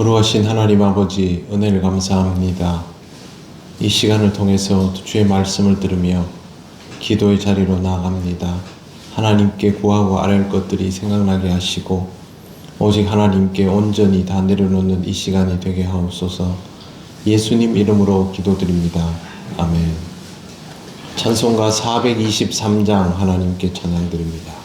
거룩하신 하나님 아버지, 은혜를 감사합니다. 이 시간을 통해서 주의 말씀을 들으며 기도의 자리로 나아갑니다. 하나님께 구하고 아뢰을 것들이 생각나게 하시고 오직 하나님께 온전히 다 내려놓는 이 시간이 되게 하옵소서. 예수님 이름으로 기도드립니다. 아멘. 찬송가 423장 하나님께 찬양드립니다.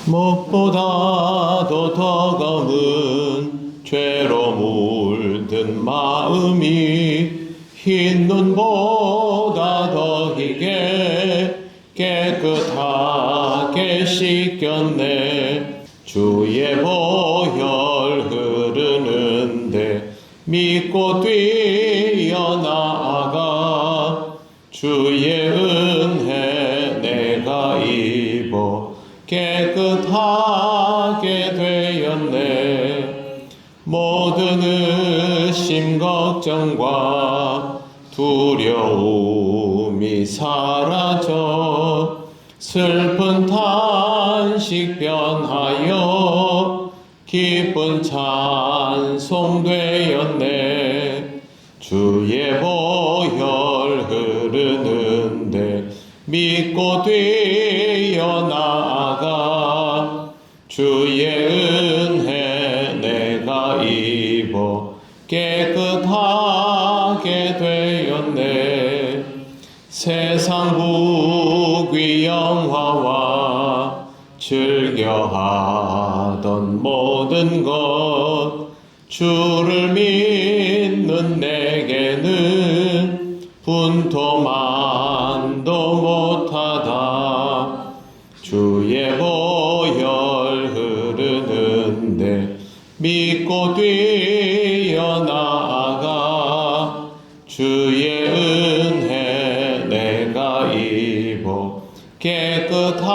무엇보다도 더거운 죄로 물든 마음이 흰 눈보다 더 희게 깨끗하게 씻겼네. 주의 보혈 흐르는데 믿고 뛰어나아가 주의 은혜 내가 입어 깨끗하게 되었네. 모든 의심 걱정과 두려움이 사라져 슬픈 탄식 변하여 기쁜 찬송 되었네. 주의 보혈 흐르는데 믿고 뛰어나가 주의 은혜 내가 입어 깨끗하게 되었네. 세상 부귀 영화와 즐겨하던 모든 것 주를 믿는 내게는 분토만도 못하다. 주의 보혈 흐르는데 믿고 뛰어나가 주의 은혜 내가 입어 깨끗하게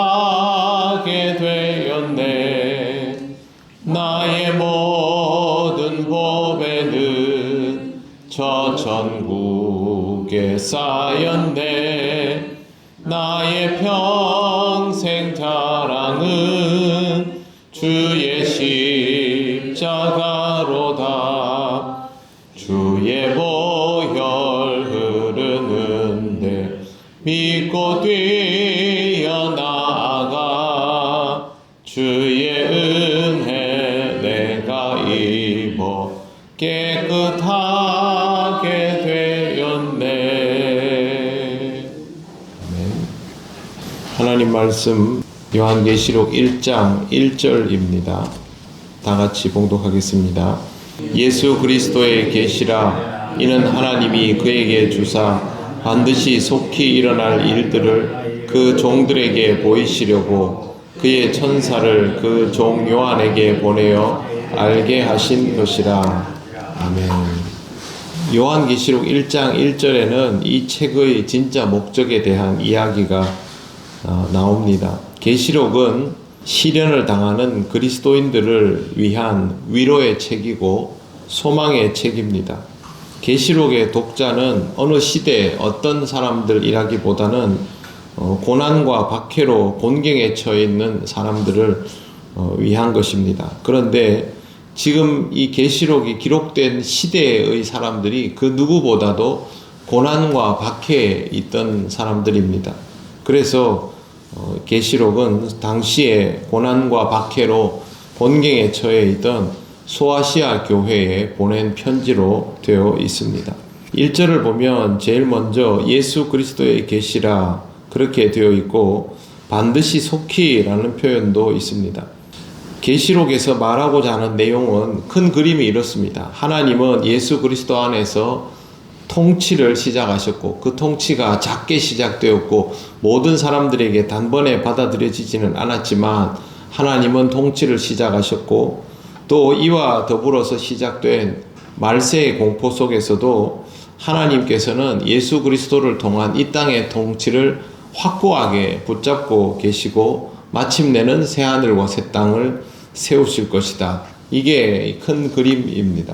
되었네. 나의 모든 보배는 저 천국에 쌓였네. 나의 평생 자랑은 주의 십자가로다. 주의 보혈 흐르는데 믿고 뛰어나가 주의 은혜 내가 입어 깨끗하게 되었네. 하나님 말씀 요한계시록 1장 1절입니다. 다 같이 봉독하겠습니다. 예수 그리스도의 계시라. 이는 하나님이 그에게 주사 반드시 속히 일어날 일들을 그 종들에게 보이시려고 그의 천사를 그 종 요한에게 보내어 알게 하신 것이라. 아멘. 요한계시록 1장 1절에는 이 책의 진짜 목적에 대한 이야기가 나옵니다. 계시록은 시련을 당하는 그리스도인들을 위한 위로의 책이고 소망의 책입니다. 계시록의 독자는 어느 시대 어떤 사람들이라기보다는 고난과 박해로 곤경에 처해 있는 사람들을 위한 것입니다. 그런데 지금 이 계시록이 기록된 시대의 사람들이 그 누구보다도 고난과 박해에 있던 사람들입니다. 그래서 계시록은 당시에 고난과 박해로 곤경에 처해 있던 소아시아 교회에 보낸 편지로 되어 있습니다. 1절을 보면 제일 먼저 예수 그리스도의 계시라 그렇게 되어 있고 반드시 속히라는 표현도 있습니다. 계시록에서 말하고자 하는 내용은 큰 그림이 이렇습니다. 하나님은 예수 그리스도 안에서 통치를 시작하셨고 그 통치가 작게 시작되었고 모든 사람들에게 단번에 받아들여지지는 않았지만 하나님은 통치를 시작하셨고 또 이와 더불어서 시작된 말세의 공포 속에서도 하나님께서는 예수 그리스도를 통한 이 땅의 통치를 확고하게 붙잡고 계시고 마침내는 새하늘과 새 땅을 세우실 것이다. 이게 큰 그림입니다.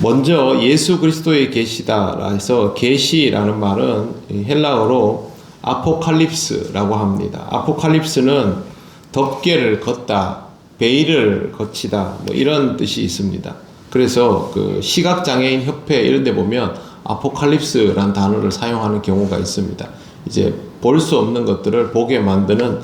먼저 예수 그리스도의 계시다 해서 계시라는 말은 헬라어로 아포칼립스라고 합니다. 아포칼립스는 덮개를 걷다 베일을 거치다 뭐 이런 뜻이 있습니다. 그래서 그 시각장애인 협회 이런 데 보면 아포칼립스라는 단어를 사용하는 경우가 있습니다. 이제 볼 수 없는 것들을 보게 만드는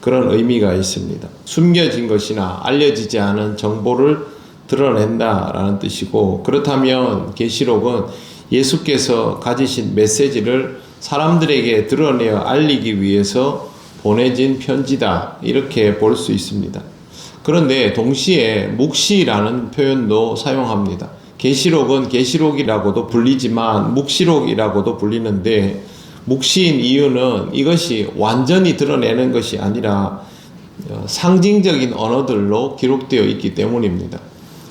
그런 의미가 있습니다. 숨겨진 것이나 알려지지 않은 정보를 드러낸다라는 뜻이고, 그렇다면 계시록은 예수께서 가지신 메시지를 사람들에게 드러내어 알리기 위해서 보내진 편지다, 이렇게 볼 수 있습니다. 그런데 동시에 묵시라는 표현도 사용합니다. 계시록은 계시록이라고도 불리지만 묵시록이라고도 불리는데, 묵시인 이유는 이것이 완전히 드러내는 것이 아니라 상징적인 언어들로 기록되어 있기 때문입니다.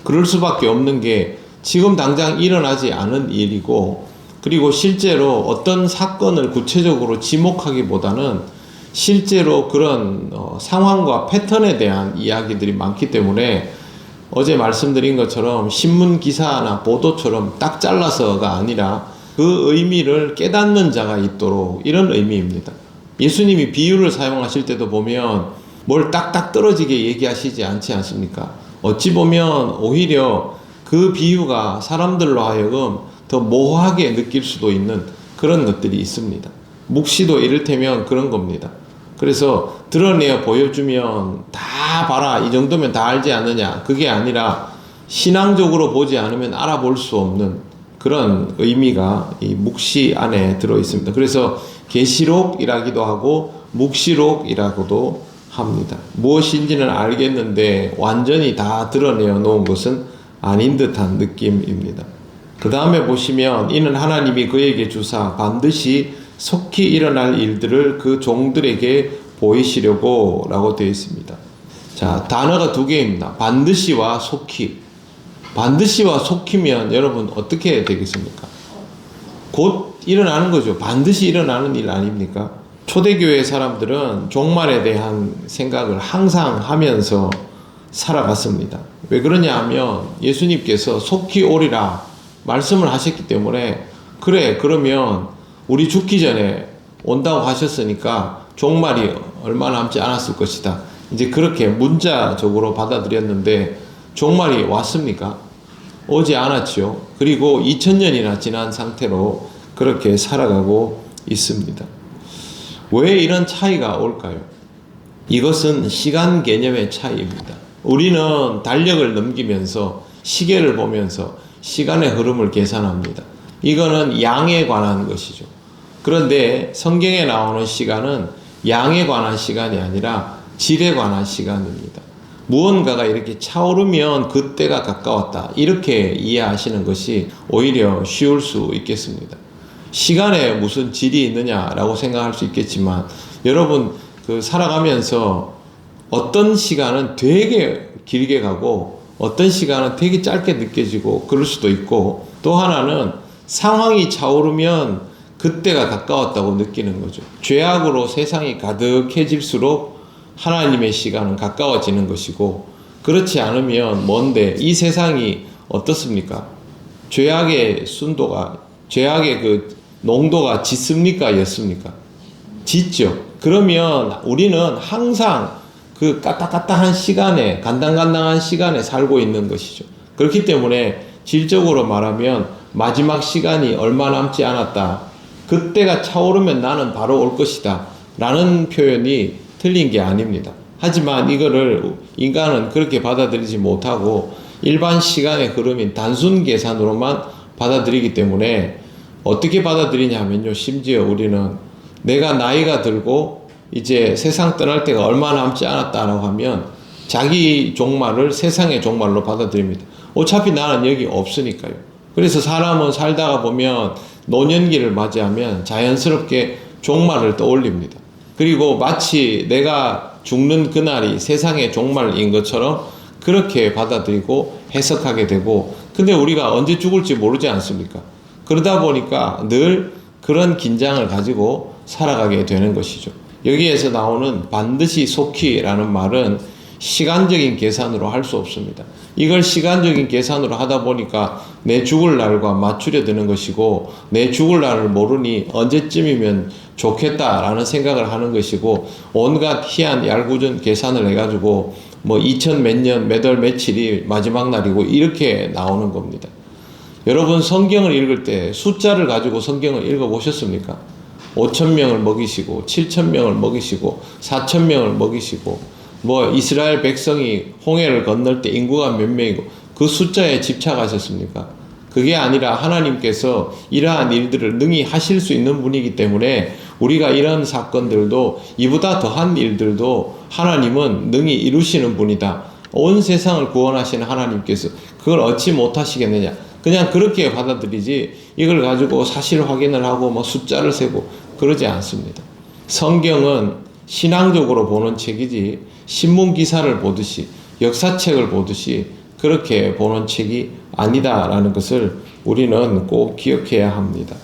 그럴 수밖에 없는 게 지금 당장 일어나지 않은 일이고, 그리고 실제로 어떤 사건을 구체적으로 지목하기보다는 실제로 그런 상황과 패턴에 대한 이야기들이 많기 때문에 어제 말씀드린 것처럼 신문 기사나 보도처럼 딱 잘라서가 아니라 그 의미를 깨닫는 자가 있도록, 이런 의미입니다. 예수님이 비유를 사용하실 때도 보면 뭘 딱딱 떨어지게 얘기하시지 않지 않습니까? 어찌 보면 오히려 그 비유가 사람들로 하여금 더 모호하게 느낄 수도 있는 그런 것들이 있습니다. 묵시도 이를테면 그런 겁니다. 그래서 드러내어 보여주면 다 봐라, 이 정도면 다 알지 않느냐, 그게 아니라 신앙적으로 보지 않으면 알아볼 수 없는 그런 의미가 이 묵시 안에 들어 있습니다. 그래서 계시록이라기도 하고 묵시록이라고도 합니다. 무엇인지는 알겠는데 완전히 다 드러내어 놓은 것은 아닌 듯한 느낌입니다. 그 다음에 보시면 이는 하나님이 그에게 주사 반드시 속히 일어날 일들을 그 종들에게 보이시려고 라고 되어 있습니다. 자, 단어가 두 개입니다. 반드시와 속히. 반드시와 속히면 여러분 어떻게 되겠습니까? 곧 일어나는 거죠. 반드시 일어나는 일 아닙니까? 초대교회 사람들은 종말에 대한 생각을 항상 하면서 살아갔습니다. 왜 그러냐 하면 예수님께서 속히 오리라 말씀을 하셨기 때문에, 그래 그러면 우리 죽기 전에 온다고 하셨으니까 종말이 얼마 남지 않았을 것이다, 이제 그렇게 문자적으로 받아들였는데 종말이 왔습니까? 오지 않았죠. 그리고 2000년이나 지난 상태로 그렇게 살아가고 있습니다. 왜 이런 차이가 올까요? 이것은 시간 개념의 차이입니다. 우리는 달력을 넘기면서 시계를 보면서 시간의 흐름을 계산합니다. 이거는 양에 관한 것이죠. 그런데 성경에 나오는 시간은 양에 관한 시간이 아니라 질에 관한 시간입니다. 무언가가 이렇게 차오르면 그때가 가까웠다, 이렇게 이해하시는 것이 오히려 쉬울 수 있겠습니다. 시간에 무슨 질이 있느냐라고 생각할 수 있겠지만, 여러분 살아가면서 어떤 시간은 되게 길게 가고 어떤 시간은 되게 짧게 느껴지고 그럴 수도 있고, 또 하나는 상황이 차오르면 그때가 가까웠다고 느끼는 거죠. 죄악으로 세상이 가득해질수록 하나님의 시간은 가까워지는 것이고, 그렇지 않으면 먼데 이 세상이 어떻습니까? 죄악의 순도가, 죄악의 그 농도가 짙습니까? 옅습니까? 짙죠. 그러면 우리는 항상 그 까딱까딱한 시간에, 간당간당한 시간에 살고 있는 것이죠. 그렇기 때문에 질적으로 말하면 마지막 시간이 얼마 남지 않았다, 그때가 차오르면 나는 바로 올 것이다 라는 표현이 틀린 게 아닙니다. 하지만 이거를 인간은 그렇게 받아들이지 못하고 일반 시간의 흐름인 단순 계산으로만 받아들이기 때문에 어떻게 받아들이냐 하면요, 심지어 우리는 내가 나이가 들고 이제 세상 떠날 때가 얼마 남지 않았다라고 하면 자기 종말을 세상의 종말로 받아들입니다. 어차피 나는 여기 없으니까요. 그래서 사람은 살다가 보면 노년기를 맞이하면 자연스럽게 종말을 떠올립니다. 그리고 마치 내가 죽는 그날이 세상의 종말인 것처럼 그렇게 받아들이고 해석하게 되고, 근데 우리가 언제 죽을지 모르지 않습니까? 그러다 보니까 늘 그런 긴장을 가지고 살아가게 되는 것이죠. 여기에서 나오는 반드시 속히라는 말은 시간적인 계산으로 할 수 없습니다. 이걸 시간적인 계산으로 하다 보니까 내 죽을 날과 맞추려 드는 것이고, 내 죽을 날을 모르니 언제쯤이면 좋겠다라는 생각을 하는 것이고, 온갖 희한 얄궂은 계산을 해가지고 뭐 2000 몇 년 몇 월 며칠이 마지막 날이고 이렇게 나오는 겁니다. 여러분 성경을 읽을 때 숫자를 가지고 성경을 읽어보셨습니까? 5,000명을 먹이시고 7,000명을 먹이시고 4,000명을 먹이시고 뭐 이스라엘 백성이 홍해를 건널 때 인구가 몇 명이고 그 숫자에 집착하셨습니까? 그게 아니라 하나님께서 이러한 일들을 능히 하실 수 있는 분이기 때문에 우리가 이런 사건들도 이보다 더한 일들도 하나님은 능히 이루시는 분이다. 온 세상을 구원하시는 하나님께서 그걸 어찌 못하시겠느냐. 그냥 그렇게 받아들이지 이걸 가지고 사실 확인을 하고 뭐 숫자를 세고 그러지 않습니다. 성경은 신앙적으로 보는 책이지 신문 기사를 보듯이 역사책을 보듯이 그렇게 보는 책이 아니다라는 것을 우리는 꼭 기억해야 합니다.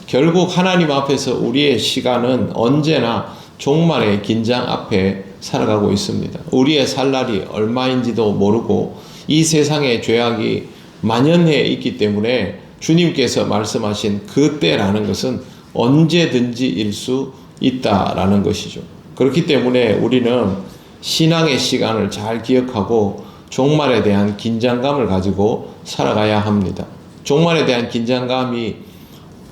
결국 하나님 앞에서 우리의 시간은 언제나 종말의 긴장 앞에 살아가고 있습니다. 우리의 살 날이 얼마인지도 모르고 이 세상의 죄악이 만연해 있기 때문에 주님께서 말씀하신 그때라는 것은 언제든지일 수 있다라는 것이죠. 그렇기 때문에 우리는 신앙의 시간을 잘 기억하고 종말에 대한 긴장감을 가지고 살아가야 합니다. 종말에 대한 긴장감이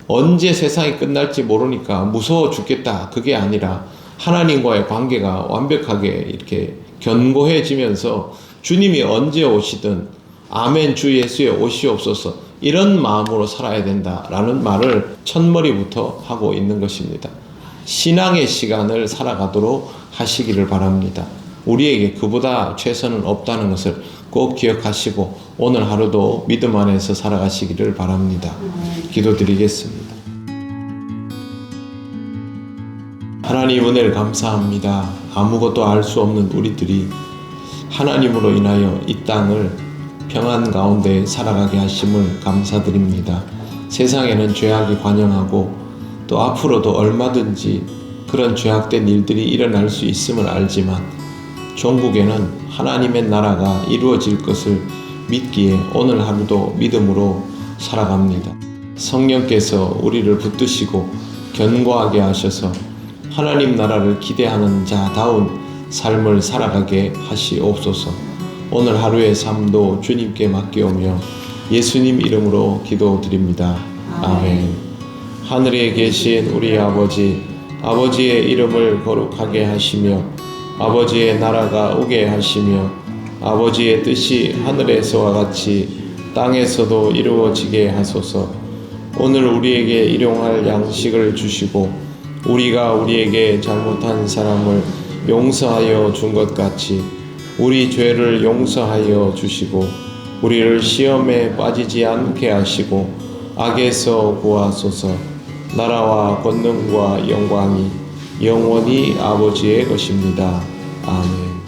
언제 세상이 끝날지 모르니까 무서워 죽겠다. 그게 아니라 하나님과의 관계가 완벽하게 이렇게 견고해지면서 주님이 언제 오시든 아멘 주 예수의 오시옵소서 이런 마음으로 살아야 된다라는 말을 첫머리부터 하고 있는 것입니다. 신앙의 시간을 살아가도록 하시기를 바랍니다. 우리에게 그보다 최선은 없다는 것을 꼭 기억하시고 오늘 하루도 믿음 안에서 살아가시기를 바랍니다. 기도드리겠습니다. 하나님 은혜를 감사합니다. 아무것도 알 수 없는 우리들이 하나님으로 인하여 이 땅을 평안 가운데 살아가게 하심을 감사드립니다. 세상에는 죄악이 관영하고 또 앞으로도 얼마든지 그런 죄악된 일들이 일어날 수 있음을 알지만 종국에는 하나님의 나라가 이루어질 것을 믿기에 오늘 하루도 믿음으로 살아갑니다. 성령께서 우리를 붙드시고 견고하게 하셔서 하나님 나라를 기대하는 자다운 삶을 살아가게 하시옵소서. 오늘 하루의 삶도 주님께 맡기오며 예수님 이름으로 기도드립니다. 아멘. 하늘에 계신 우리 아버지, 아버지의 이름을 거룩하게 하시며 아버지의 나라가 오게 하시며 아버지의 뜻이 하늘에서와 같이 땅에서도 이루어지게 하소서. 오늘 우리에게 일용할 양식을 주시고 우리가 우리에게 잘못한 사람을 용서하여 준 것 같이 우리 죄를 용서하여 주시고 우리를 시험에 빠지지 않게 하시고 악에서 구하소서. 나라와 권능과 영광이 영원히 아버지의 것입니다. 아멘.